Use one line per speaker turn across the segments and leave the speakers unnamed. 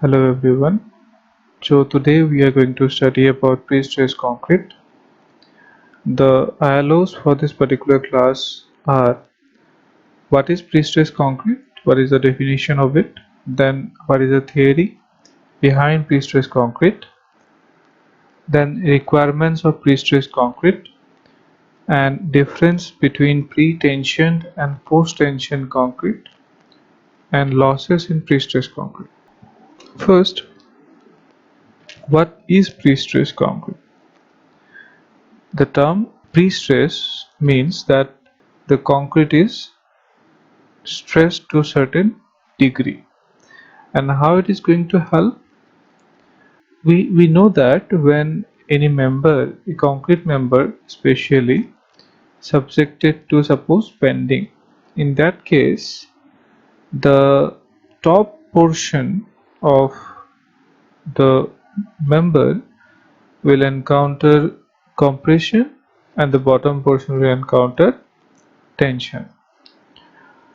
Hello everyone. So today we are going to study about pre-stressed concrete. The ILOs for this particular class are: what is pre-stressed concrete, what is the definition of it, then what is the theory behind pre-stressed concrete, then requirements of pre-stressed concrete, and difference between pre-tensioned and post-tension concrete, and losses in pre-stressed concrete. First, what is pre-stressed concrete? The term pre-stress means that the concrete is stressed to a certain degree. And how it is going to help? We know that when any member, a concrete member especially, subjected to suppose bending, in that case the top portion of the member will encounter compression and the bottom portion will encounter tension.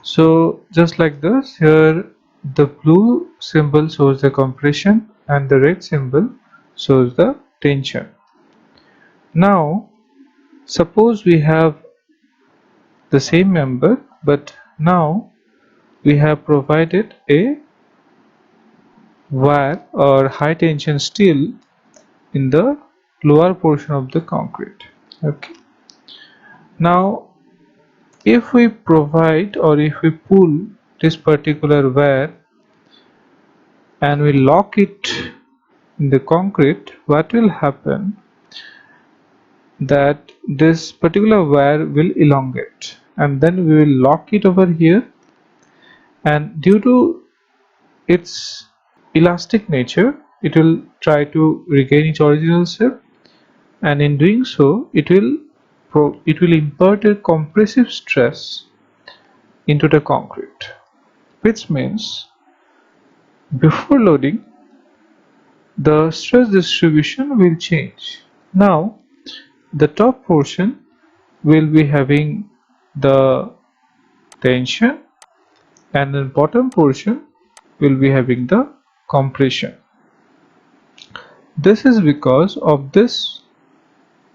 So just like this, here the blue symbol shows the compression and the red symbol shows the tension. Now suppose we have the same member, but now we have provided a wire or high tension steel in the lower portion of the concrete. Okay. Now if we provide or if we pull this particular wire and we lock it in the concrete, what will happen that this particular wire will elongate, and then we will lock it over here, and due to its elastic nature it will try to regain its original shape, and in doing so it will impart a compressive stress into the concrete, which means before loading the stress distribution will change. Now the top portion will be having the tension and the bottom portion will be having the compression. This is because of this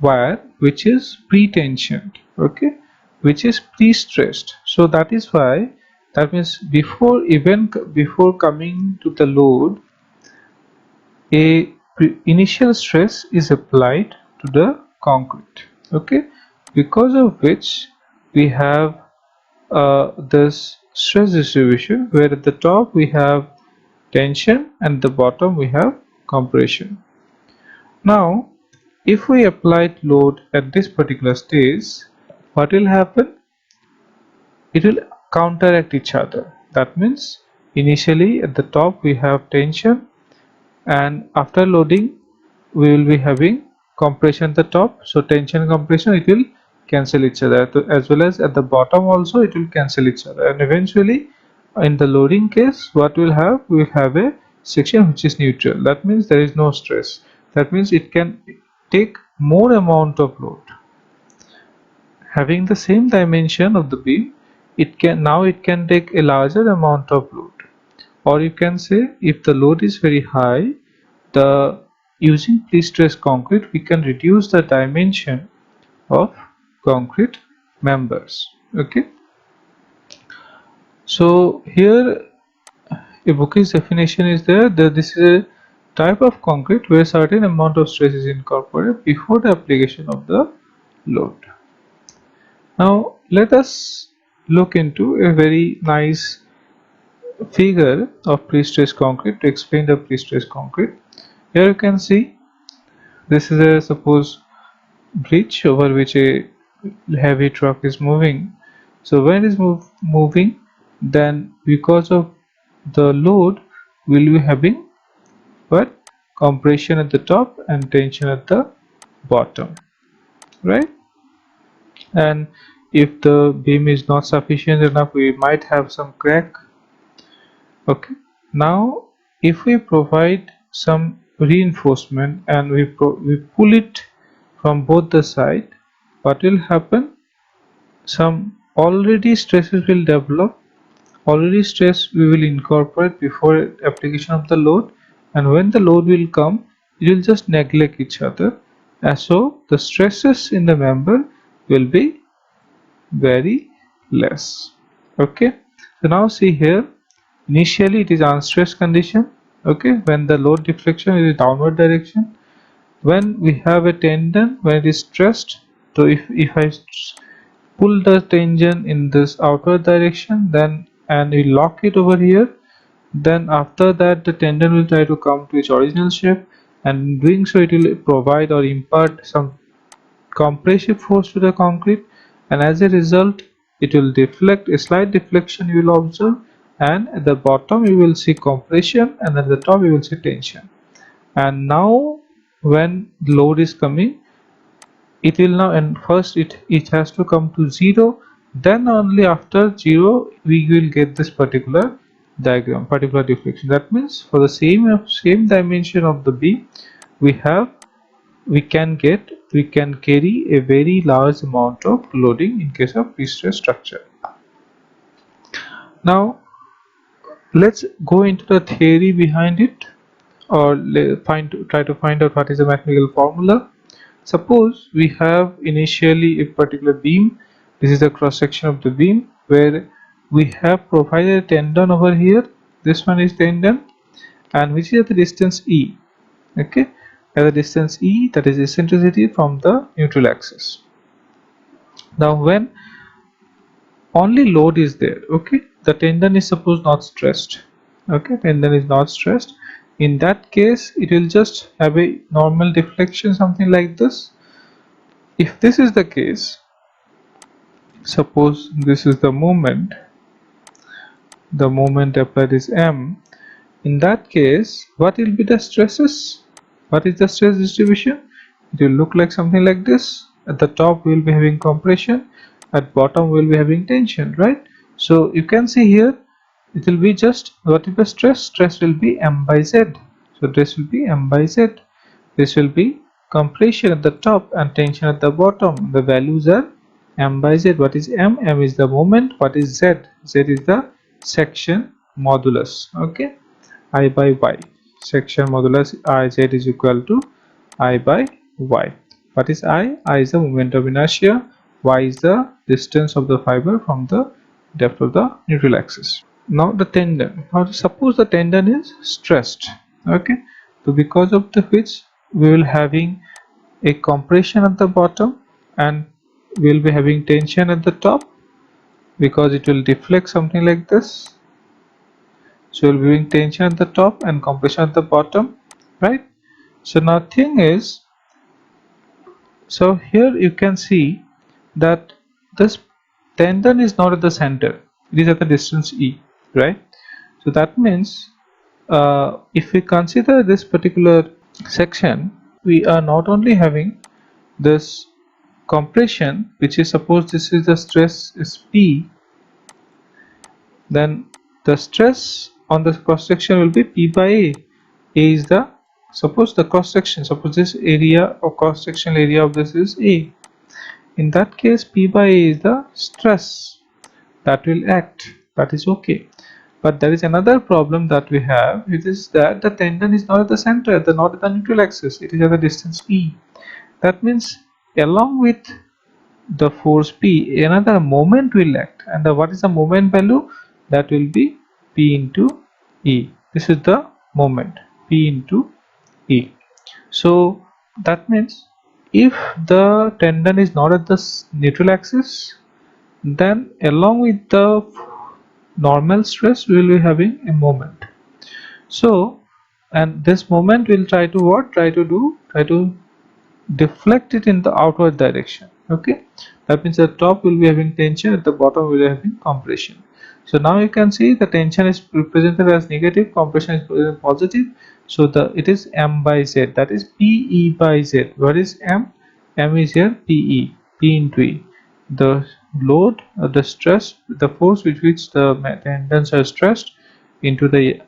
wire which is pre-tensioned, okay, which is pre-stressed. So that is why, that means before coming to the load, a initial stress is applied to the concrete, okay, because of which we have this stress distribution where at the top we have tension and the bottom we have compression. Now if we apply load at this particular stage, what will happen? It will counteract each other. That means initially at the top we have tension, and after loading we will be having compression at the top, so tension and compression, it will cancel each other, as well as at the bottom also it will cancel each other, and eventually in the loading case what we'll have, we will have a section which is neutral. That means there is no stress. That means it can take more amount of load. Having the same dimension of the beam, it can take a larger amount of load. Or you can say, if the load is very high, the using pre-stressed concrete we can reduce the dimension of concrete members. Okay, so here a bookish definition is there that this is a type of concrete where certain amount of stress is incorporated before the application of the load. Now let us look into a very nice figure of pre-stressed concrete to explain the pre-stressed concrete. Here you can see this is a suppose bridge over which a heavy truck is moving. So when it is moving, then because of the load we will be having what? Compression at the top and tension at the bottom, right? And if the beam is not sufficient enough, we might have some crack. Okay, now if we provide some reinforcement and we pull it from both the side, what will happen? Some already stresses will develop, already stress we will incorporate before application of the load, and when the load will come, it will just neglect each other, and so the stresses in the member will be very less. Okay, so now see here, initially it is unstressed condition. Okay, when the load deflection is downward direction, when we have a tendon, when it is stressed, so if I pull the tendon in this outward direction, then and we lock it over here, then after that the tendon will try to come to its original shape, and in doing so it will provide or impart some compressive force to the concrete, and as a result it will deflect. A slight deflection you will observe, and at the bottom you will see compression, and at the top you will see tension. And now when load is coming, it will now, and first it has to come to 0, then only after 0 we will get this particular diagram, particular deflection. That means for the same dimension of the beam, we have we can carry a very large amount of loading in case of pre-stressed structure. Now let's go into the theory behind it, or try to find out what is the mathematical formula. Suppose we have initially a particular beam. This is the cross section of the beam where we have provided a tendon over here. This one is tendon, and which is at the distance E. Okay, at the distance E, that is eccentricity from the neutral axis. Now when only load is there, okay, the tendon is suppose not stressed. Okay, tendon is not stressed. In that case, it will just have a normal deflection, something like this. If this is the case, suppose this is the moment applied is m. In that case, what will be the stresses? What is the stress distribution? It will look like something like this. At the top we will be having compression, at bottom we will be having tension, right? So you can see here, it will be just, what is the stress? Stress will be m by z. So this will be m by z. This will be compression at the top and tension at the bottom. The values are m by z. What is m? M is the moment. What is z? Z is the section modulus. Okay, I by y. Section modulus I z is equal to I by y. What is I? I is the moment of inertia. Y is the distance of the fiber from the depth of the neutral axis. Now the tendon. Now suppose the tendon is stressed. Okay, so because of the which we will having a compression at the bottom, and we will be having tension at the top, because it will deflect something like this. So we'll be having tension at the top and compression at the bottom, right? So now thing is, so here you can see that this tendon is not at the center, it is at the distance E, right? So that means if we consider this particular section, we are not only having this compression, which is, suppose this is the stress is P, then the stress on the cross section will be P by A. A is the, suppose the cross section, suppose this area or cross sectional area of this is A. In that case, P by A is the stress that will act. That is okay. But there is another problem that we have. It is that the tendon is not at the center, not at the neutral axis. It is at the distance E. That means along with the force P, another moment will act, and what is the moment value? That will be P into E. This is the moment, P into E. So that means if the tendon is not at the neutral axis, then along with the normal stress we will be having a moment. So, and this moment will try to what? Try to deflect it in the outward direction. Okay, that means the top will be having tension, at the bottom will be having compression. So now you can see the tension is represented as negative, compression is represented positive. So it is m by z, that is pe by z. What is m? M is here pe, p into e. The load, the stress, the force with which the tendons are stressed into the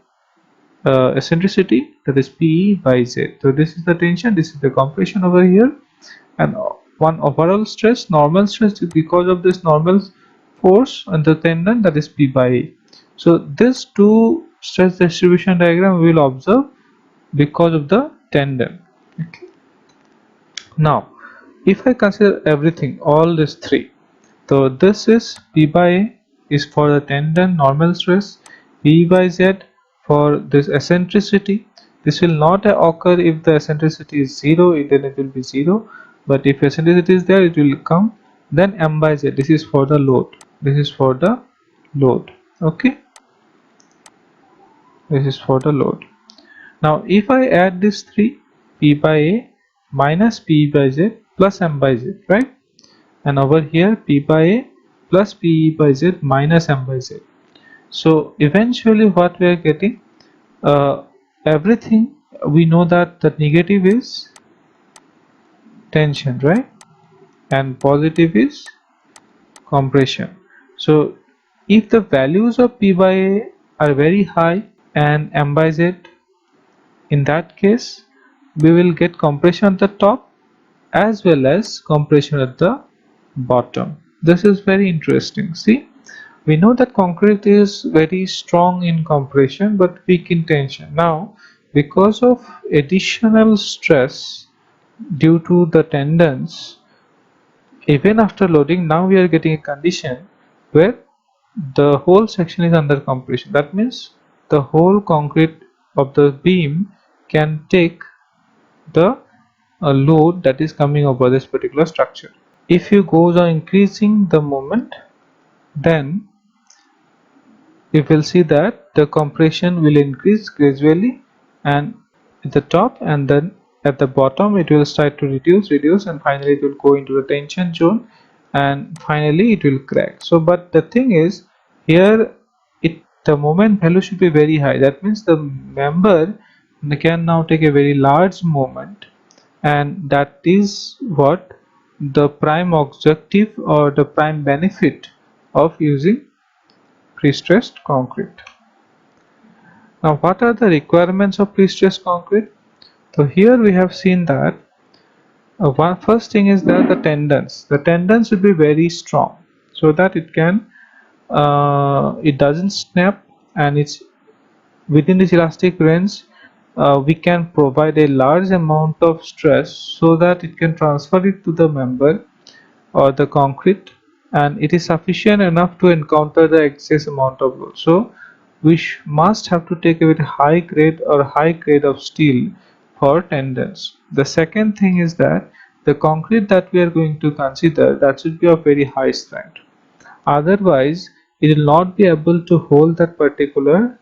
eccentricity, that is Pe by Z. So this is the tension, this is the compression over here, and one overall stress, normal stress, because of this normal force on the tendon, that is P by A. So this two stress distribution diagram we will observe because of the tendon. Okay. Now, if I consider everything, all these three, so this is P by A is for the tendon normal stress, P by Z for this eccentricity. This will not occur if the eccentricity is 0, then it will be 0. But if eccentricity is there, it will come. Then M by Z, this is for the load. This is for the load. Okay, this is for the load. Now, if I add these three, P by A minus P by Z plus M by Z, right? And over here P by A plus Pe by Z minus M by Z. So eventually what we are getting, uh, everything we know that the negative is tension, right? And positive is compression. So if the values of P by A are very high and M by Z, in that case we will get compression at the top as well as compression at the bottom. This is very interesting. See, we know that concrete is very strong in compression but weak in tension. Now, because of additional stress due to the tendons, even after loading, now we are getting a condition where the whole section is under compression. That means the whole concrete of the beam can take the load that is coming over this particular structure. If you goes on increasing the moment, then you will see that the compression will increase gradually and at the top, and then at the bottom it will start to reduce and finally it will go into the tension zone and finally it will crack. So but the thing is, here the moment value should be very high. That means the member can now take a very large moment, and that is what the prime objective or the prime benefit of using pre-stressed concrete. Now, what are the requirements of pre-stressed concrete? So here we have seen that one first thing is that the tendons should be very strong so that it doesn't snap, and it's within this elastic range. We can provide a large amount of stress so that it can transfer it to the member or the concrete, and it is sufficient enough to encounter the excess amount of load. So we must have to take a very high grade of steel for tendons. The second thing is that the concrete that we are going to consider, that should be of very high strength. Otherwise it will not be able to hold that particular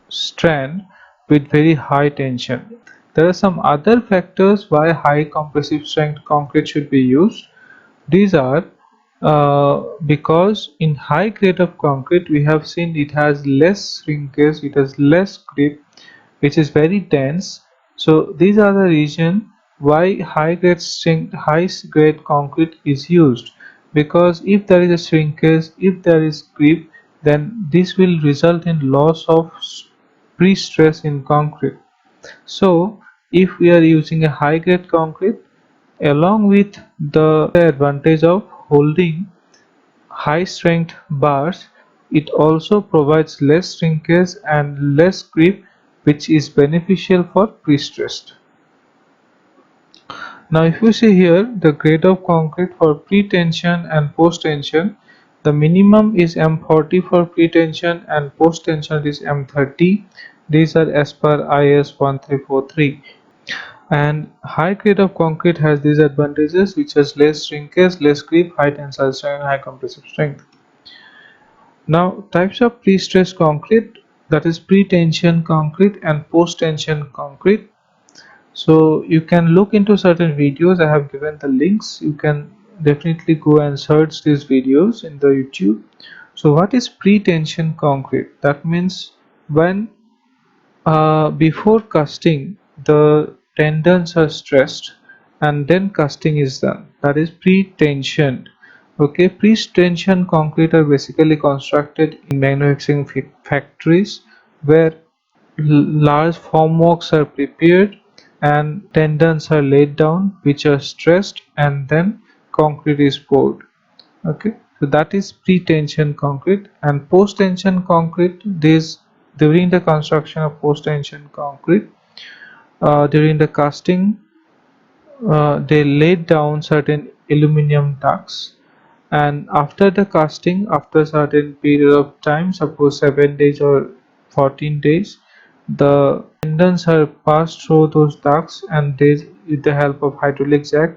strand with very high tension. There are some other factors why high compressive strength concrete should be used. These are because in high grade of concrete we have seen it has less shrinkage, it has less grip, which is very dense. So these are the reason why high grade concrete is used, because if there is a shrinkage, if there is grip, then this will result in loss of pre-stress in concrete. So if we are using a high grade concrete, along with the advantage of holding high strength bars, it also provides less shrinkage and less grip, which is beneficial for pre-stressed. Now if you see here the grade of concrete for pre-tension and post-tension, the minimum is M40 for pre-tension and post-tension is M30. These are as per IS 1343. And high grade of concrete has these advantages, which has less shrinkage, less grip, high tensile strength, and high compressive strength. Now types of pre-stressed concrete, that is pre-tension concrete and post-tension concrete. So you can look into certain videos. I have given the links. You can definitely go and search these videos in the YouTube. So what is pre-tension concrete? That means when before casting the tendons are stressed and then casting is done, that is pre-tensioned. Okay, pre-tension concrete are basically constructed in manufacturing factories where large formworks are prepared and tendons are laid down which are stressed, and then concrete is poured. Okay, so that is pre-tension concrete. And post-tension concrete, this during the construction of post-tension concrete, During the casting, they laid down certain aluminum ducts, and after the casting, after a certain period of time, suppose 7 days or 14 days, the tendons are passed through those ducts, and they, with the help of hydraulic jack,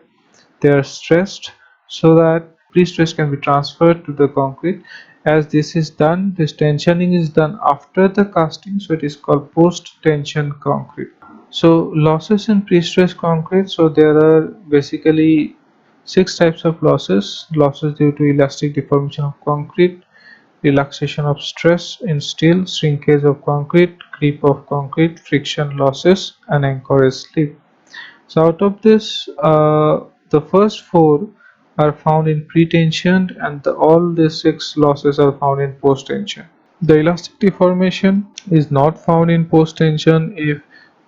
they are stressed so that pre-stress can be transferred to the concrete. As this is done, this tensioning is done after the casting, so it is called post-tension concrete. So losses in pre-stressed concrete. So there are basically six types of losses: losses due to elastic deformation of concrete, relaxation of stress in steel, shrinkage of concrete, creep of concrete, friction losses, and anchorage slip. So out of this, the first four are found in pre-tension, and all the six losses are found in post-tension. The elastic deformation is not found in post-tension if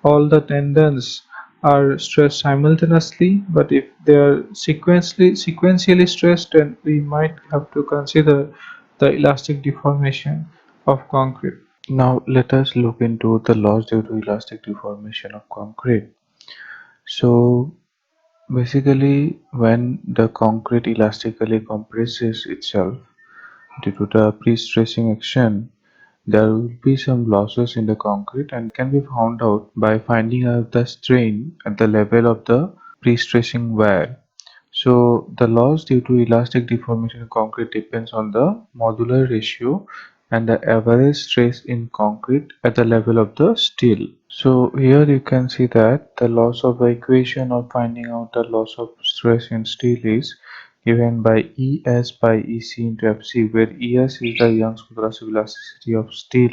all the tendons are stressed simultaneously, but if they are sequentially stressed, then we might have to consider the elastic deformation of concrete.
Now let us look into the loss due to elastic deformation of concrete. So basically when the concrete elastically compresses itself due to the pre-stressing action, there will be some losses in the concrete, and that can be found out by finding out the strain at the level of the pre-stressing wear. So the loss due to elastic deformation in concrete depends on the modular ratio and the average stress in concrete at the level of the steel. So here you can see that the loss of the equation of finding out the loss of stress in steel is given by ES by EC into FC, where ES is the Young's modulus of elasticity of steel,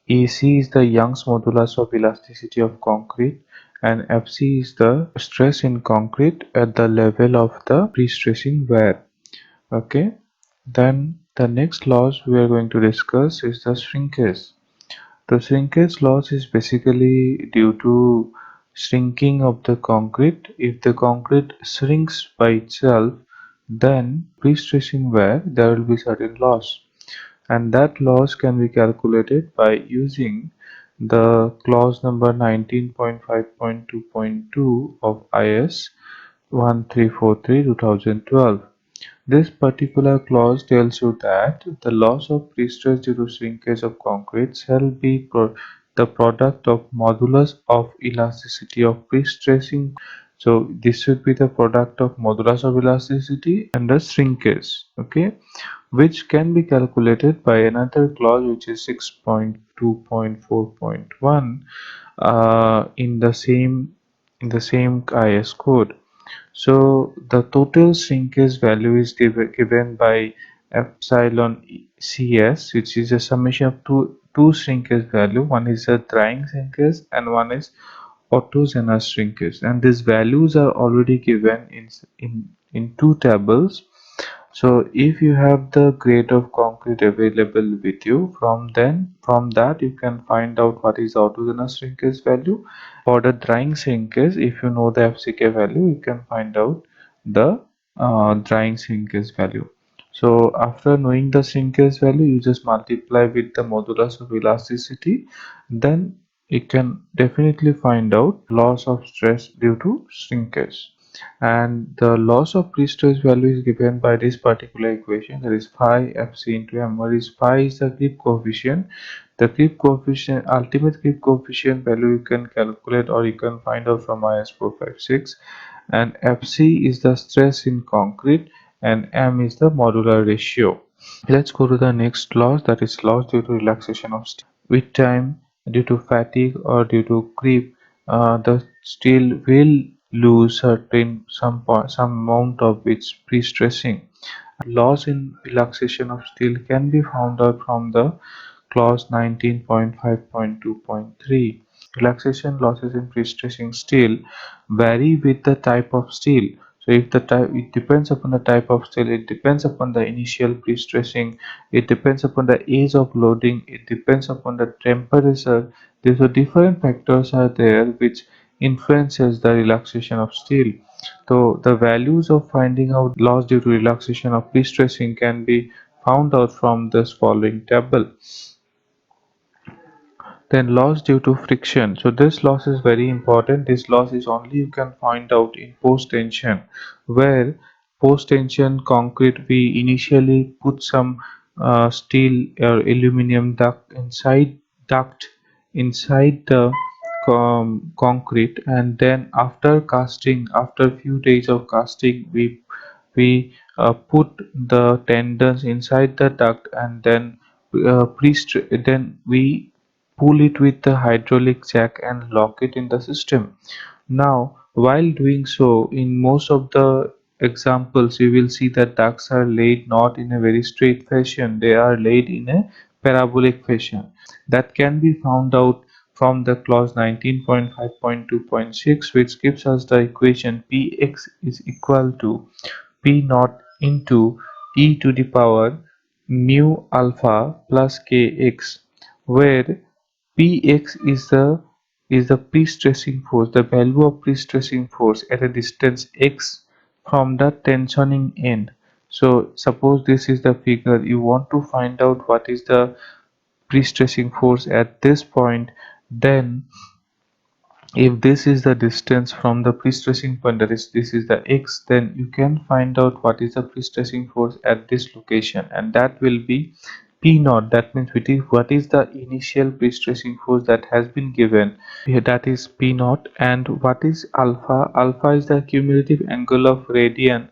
EC is the Young's modulus of elasticity of concrete, and Fc is the stress in concrete at the level of the pre-stressing wear. Okay, then the next loss we are going to discuss is the shrinkage. The shrinkage loss is basically due to shrinking of the concrete. If the concrete shrinks by itself, then pre-stressing wear there will be certain loss, and that loss can be calculated by using the clause number 19.5.2.2 of IS 1343/2012. This particular clause tells you that the loss of pre-stress due to shrinkage of concrete shall be the product of modulus of elasticity of pre-stressing. So this should be the product of modulus of elasticity and the shrinkage, okay, which can be calculated by another clause, which is 6.2.4.1 in the same IS code. So the total shrinkage value is given by epsilon CS, which is a summation of two shrinkage value. One is a drying shrinkage and one is autogenous shrinkage, and these values are already given in two tables. So if you have the grade of concrete available with you, from that you can find out what is the autogenous shrinkage value. For the drying shrinkage, if you know the FCK value, you can find out the drying shrinkage value. So after knowing the shrinkage value, you just multiply with the modulus of elasticity, then you can definitely find out loss of stress due to shrinkage. And the loss of pre-stress value is given by this particular equation, that is phi fc into m, where is phi is the creep coefficient. The creep coefficient, ultimate creep coefficient value you can calculate or you can find out from IS456, and fc is the stress in concrete and m is the modular ratio. Let's go to the next loss, that is loss due to relaxation of steel. With time, due to fatigue or due to creep, the steel will lose some amount of its pre-stressing. Loss in relaxation of steel can be found out from the clause 19.5.2.3. Relaxation losses in pre-stressing steel vary with the type of steel. So if the type, it depends upon the type of steel, it depends upon the initial pre-stressing, it depends upon the age of loading, it depends upon the temperature. These are different factors are there which influences the relaxation of steel. So the values of finding out loss due to relaxation of pre-stressing can be found out from this following table. Then loss due to friction. So this loss is very important. This loss is only you can find out in post tension, where post tension concrete we initially put some steel or aluminum duct inside the concrete, and then after casting, after few days of casting, we put the tendons inside the duct, and then then we pull it with the hydraulic jack and lock it in the system. Now, while doing so, in most of the examples, you will see that ducts are laid not in a very straight fashion, they are laid in a parabolic fashion. That can be found out from the clause 19.5.2.6, which gives us the equation Px is equal to P naught into e to the power mu alpha plus kx, where Px is the pre-stressing force, the value of pre-stressing force at a distance x from the tensioning end. So suppose this is the figure, you want to find out what is the pre-stressing force at this point, then if this is the distance from the pre-stressing point, that is this is the x, then you can find out what is the pre-stressing force at this location, and that will be p naught. That means what is the initial pre-stressing force that has been given here, that is p naught. And what is alpha? Alpha is the cumulative angle of radian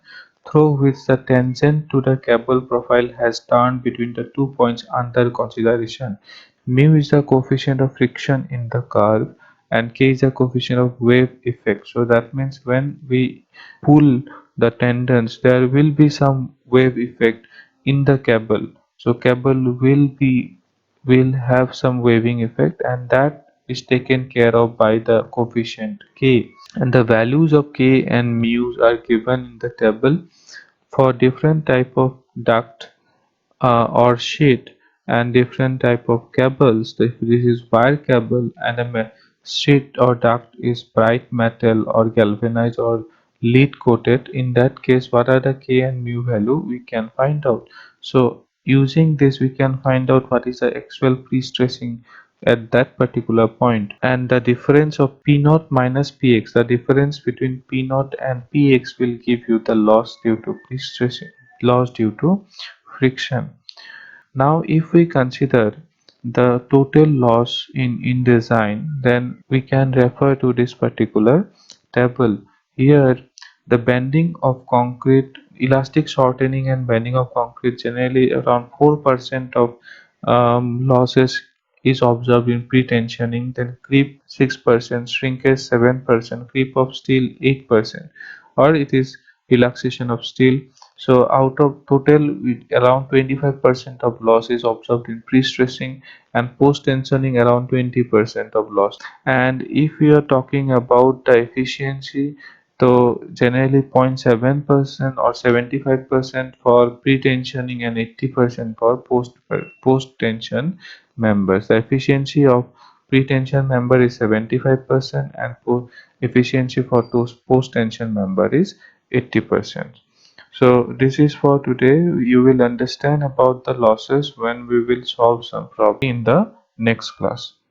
through which the tangent to the cable profile has turned between the 2 points under consideration. Mu is the coefficient of friction in the curve, and k is the coefficient of wave effect. So that means when we pull the tendons, there will be some wave effect in the cable. So cable will have some waving effect, and that is taken care of by the coefficient k. And the values of k and mu are given in the table for different type of duct or sheet, and different type of cables. If this is wire cable and a sheet or duct is bright metal or galvanized or lead coated, in that case what are the k and mu value we can find out. So using this we can find out what is the actual pre-stressing at that particular point, and the difference of p naught minus px, the difference between p naught and px will give you the loss due to pre-stressing, loss due to friction. Now, if we consider the total loss in design, then we can refer to this particular table. Here, the bending of concrete, elastic shortening and bending of concrete, generally around 4% of losses is observed in pre-tensioning, then creep 6%, shrinkage 7%, creep of steel 8%, or it is relaxation of steel. So out of total, around 25% of loss is observed in pre-stressing, and post-tensioning around 20% of loss. And if we are talking about the efficiency, so generally 0.7% or 75% for pre-tensioning and 80% for post-tension members. The efficiency of pre-tension member is 75%, and efficiency for those post-tension member is 80%. So this is for today. You will understand about the losses when we will solve some problem in the next class.